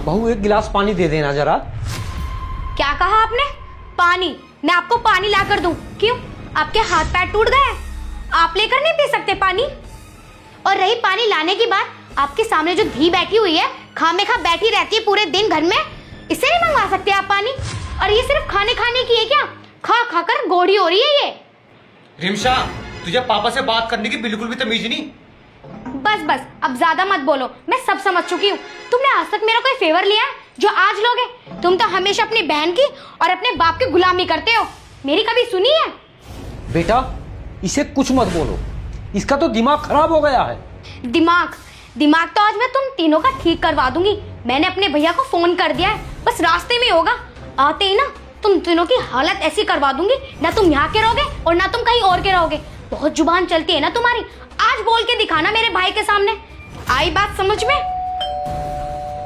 बहू एक गिलास पानी दे देना जरा। क्या कहा आपने? पानी? मैं आपको पानी ला कर दूं? क्यों, आपके हाथ पैर टूट गए? आप लेकर नहीं पी सकते पानी? और रही पानी लाने की बात, आपके सामने जो धी बैठी हुई है, खामेखा बैठी रहती है पूरे दिन घर में, इससे नहीं मंगवा सकते आप पानी? और ये सिर्फ खाने खाने की है क्या? खा खा कर गोड़ी हो रही है ये। रिमशा, तुझे पापा से बात करने की बिल्कुल भी तमीज नहीं। बस बस, अब ज्यादा मत बोलो, मैं सब समझ चुकी हूँ। तुमने आज तक मेरा कोई फेवर लिया है जो आज लोगे? तुम तो हमेशा अपनी बहन की और अपने बाप की गुलामी करते हो। मेरी कभी सुनी है? बेटा इसे कुछ मत बोलो, इसका तो दिमाग खराब हो गया है। दिमाग तो आज मैं तुम तीनों का ठीक करवा दूंगी। मैंने अपने भैया को फोन कर दिया है, बस रास्ते में होगा। आते ही ना तुम तीनों की हालत ऐसी करवा दूंगी, ना तुम यहाँ के रहोगे और ना तुम कहीं और के रहोगे। बहुत जुबान चलती है ना तुम्हारी, आज बोल के दिखाना मेरे भाई के सामने। आई बात समझ में?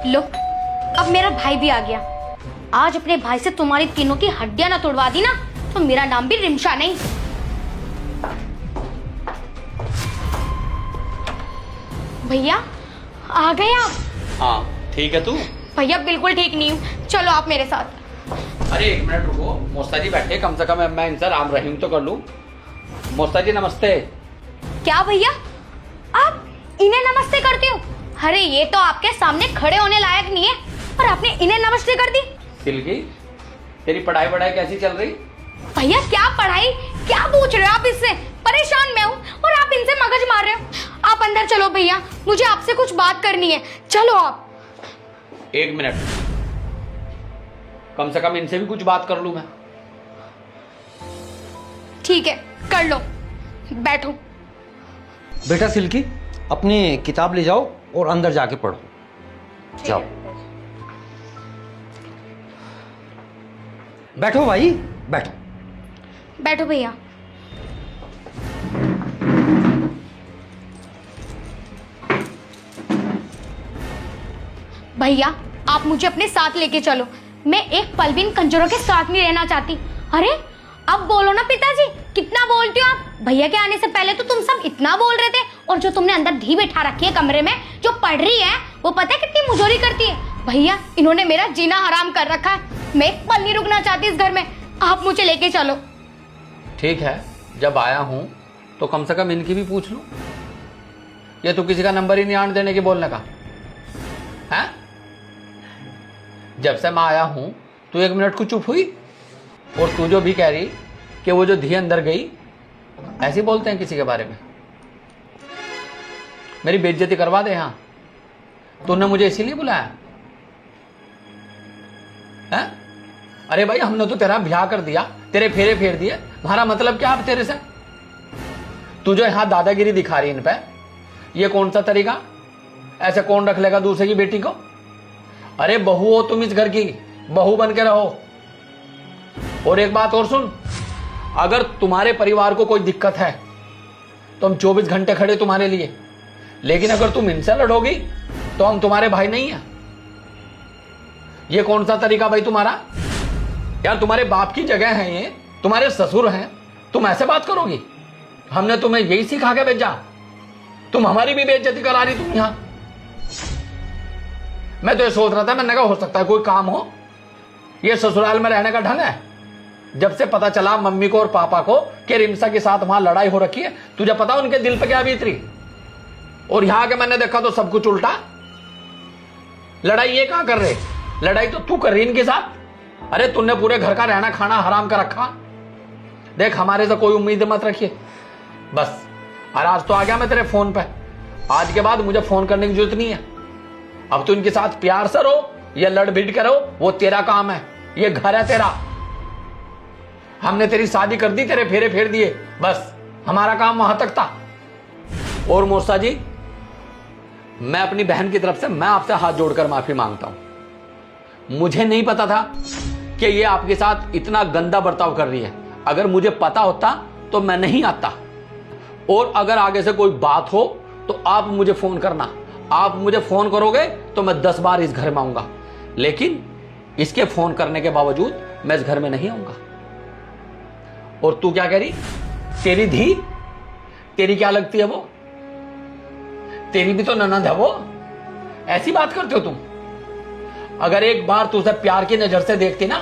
लो, अब मेरा भाई भी आ गया। आज अपने भाई से तुम्हारी तीनों की हड्डियां ना तोड़वा दी ना, तो मेरा नाम भी रिमशा नहीं। भैया आ गए आप? हाँ ठीक है तू? भैया बिल्कुल ठीक नहीं हूँ, चलो आप मेरे साथ। अरे एक मिनट रुको, मोस्ता जी बैठे, कम से कम मैं इनसे राम रहीम तो कर लूं। मोस्ता जी नमस्ते। क्या भैया, आप इन्हें नमस्ते करते हो? अरे ये तो आपके सामने खड़े होने लायक नहीं है, और आपने इन्हें नमस्ते कर दी। सिल्की, तेरी पढ़ाई वढ़ाई कैसी चल रही? भैया क्या पढ़ाई, क्या पूछ रहे हो आप इससे? परेशान मैं हूँ और आप इनसे मगज मार रहे हो। आप अंदर चलो भैया, मुझे आपसे कुछ बात करनी है, चलो आप। एक मिनट, कम से कम इनसे भी कुछ बात कर लूं मैं। ठीक है, कर लो, बैठो। बेटा सिल्की, अपनी किताब ले जाओ और अंदर जाके पढ़ो। जाओ बैठो भाई, बैठो। बैठो भैया। भैया आप मुझे अपने साथ लेके चलो, मैं एक पल भी इन कंजरों के साथ नहीं रहना चाहती। अरे अब बोलो ना पिताजी, कितना बोलते हो आप? भैया के आने से पहले तो तुम सब इतना बोल रहे थे, और जो तुमने अंदर धी बैठा रखी है कमरे में, जो पढ़ रही है, वो पता है कितनी मुजोरी करती है? भैया इन्होंने मेरा जीना हराम कर रखा है, मैं एक पल नहीं रुकना चाहती इस घर में। आप मुझे लेके चलो। ठीक है, जब आया हूं तो कम से कम इनकी भी पूछ लूं। ये तो किसी का नंबर ही नहीं आने देने की बोलने का है। जब से मैं आया हूं तू एक मिनट को चुप हुई, और तू जो भी कह रही कि वो जो धी अंदर गई, ऐसे बोलते हैं किसी के बारे में? मेरी बेइज्जती करवा दे। हाँ, तूने मुझे इसीलिए बुलाया है? अरे भाई हमने तो तेरा ब्याह कर दिया, तेरे फेरे फेर दिए, हमारा मतलब क्या अब तेरे से? तू जो यहां दादागिरी दिखा रही इन पे, ये कौन सा तरीका? ऐसे कौन रख लेगा दूसरे की बेटी को? अरे बहू हो तुम इस घर की, बहू बन के रहो। और एक बात और सुन, अगर तुम्हारे परिवार को कोई दिक्कत है तो हम 24 घंटे खड़े तुम्हारे लिए, लेकिन अगर तुम इनसे लड़ोगी तो हम तुम्हारे भाई नहीं है। ये कौन सा तरीका भाई तुम्हारा? यार तुम्हारे बाप की जगह है ये, तुम्हारे ससुर हैं, तुम ऐसे बात करोगी? हमने तुम्हें यही सिखा के भेजा, तुम हमारी भी बेइज्जती करा रही तुम यहां। मैं तो ये सोच रहा था, मैंने कहा हो सकता है कोई काम हो। ये ससुराल में रहने का ढंग है? जब से पता चला मम्मी को और पापा को कि रिमशा के साथ वहां लड़ाई हो रखी है, तुझे पता उनके दिल पे क्या बीत रही? और यहां के मैंने देखा तो सब कुछ उल्टा। लड़ाई ये कहां कर रहे? लड़ाई तो तू कर रही इनके साथ। अरे तूने पूरे घर का रहना खाना हराम कर रखा। देख हमारे से कोई उम्मीद मत रखिए बस। और आज तो आ गया मैं तेरे फोन पे, आज के बाद मुझे फोन करने की जरूरत नहीं है। अब तू इनके साथ प्यार से रहो या लड़ भिड़ के रहो, वो तेरा काम है, ये घर है तेरा। हमने तेरी शादी कर दी, तेरे फेरे फेर दिए, बस हमारा काम वहां तक था। और मोस्ता जी, मैं अपनी बहन की तरफ से मैं आपसे हाथ जोड़कर माफी मांगता हूं। मुझे नहीं पता था कि ये आपके साथ इतना गंदा बर्ताव कर रही है। अगर मुझे पता होता तो मैं नहीं आता। और अगर आगे से कोई बात हो तो आप मुझे फोन करना। आप मुझे फोन करोगे तो मैं 10 बार इस घर में आऊंगा, लेकिन इसके फोन करने के बावजूद मैं इस घर में नहीं आऊंगा। और तू क्या कह रही? तेरी धी, तेरी क्या लगती है वो? तेरी भी तो ननद है वो। ऐसी बात करते हो तुम? अगर एक बार तू उसे प्यार की नजर से देखती ना,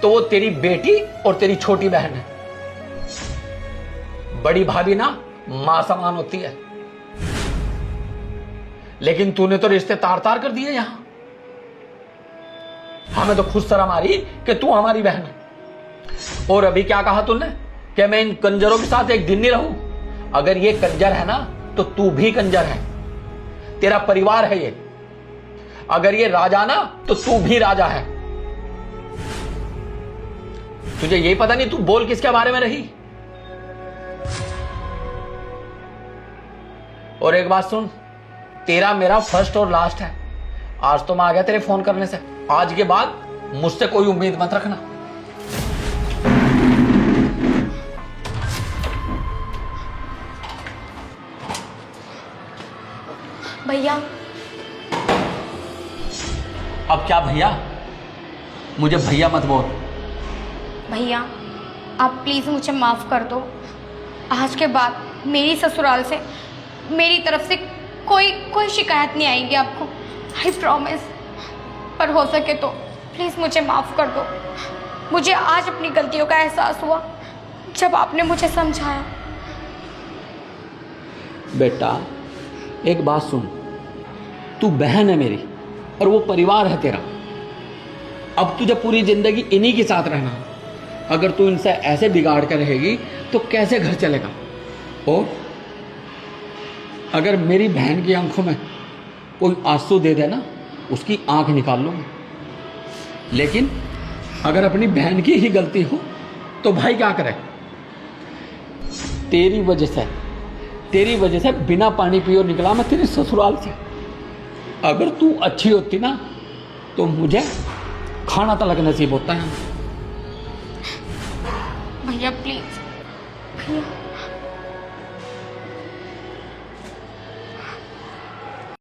तो वो तेरी बेटी और तेरी छोटी बहन है। बड़ी भाभी ना मां समान होती है, लेकिन तूने तो रिश्ते तार तार कर दिए यहां। हमें तो खुद शर्म आ रही कि तू हमारी बहन है। और अभी क्या कहा तूने कि मैं इन कंजरों के साथ एक दिन नहीं रहूं? अगर ये कंजर है ना, तो तू भी कंजर है, तेरा परिवार है ये। अगर ये राजा ना, तो तू भी राजा है। तुझे यही पता नहीं तू बोल किसके बारे में रही। और एक बात सुन, तेरा मेरा फर्स्ट और लास्ट है। आज तो मैं आ गया तेरे फोन करने से। आज के बाद मुझसे कोई उम्मीद मत रखना। भैया, अब क्या भैया? मुझे भैया मत बोल। भैया आप प्लीज़ मुझे माफ़ कर दो। आज के बाद मेरी ससुराल से, मेरी तरफ से कोई शिकायत नहीं आएगी आपको, आई प्रॉमिस। पर हो सके तो प्लीज़ मुझे माफ़ कर दो। मुझे आज अपनी गलतियों का एहसास हुआ जब आपने मुझे समझाया। बेटा एक बात सुन, तू बहन है मेरी और वो परिवार है तेरा। अब तुझे पूरी जिंदगी इन्हीं के साथ रहना है। अगर तू इनसे ऐसे बिगाड़ कर रहेगी तो कैसे घर चलेगा? और अगर मेरी बहन की आंखों में कोई आंसू दे देना, उसकी आंख निकाल लूंगा। लेकिन अगर अपनी बहन की ही गलती हो तो भाई क्या करे? तेरी वजह से बिना पानी पिए निकला मैं तेरे ससुराल से। अगर तू अच्छी होती ना, तो मुझे खाना तलक नसीब होता है। भैया प्लीज़, भैया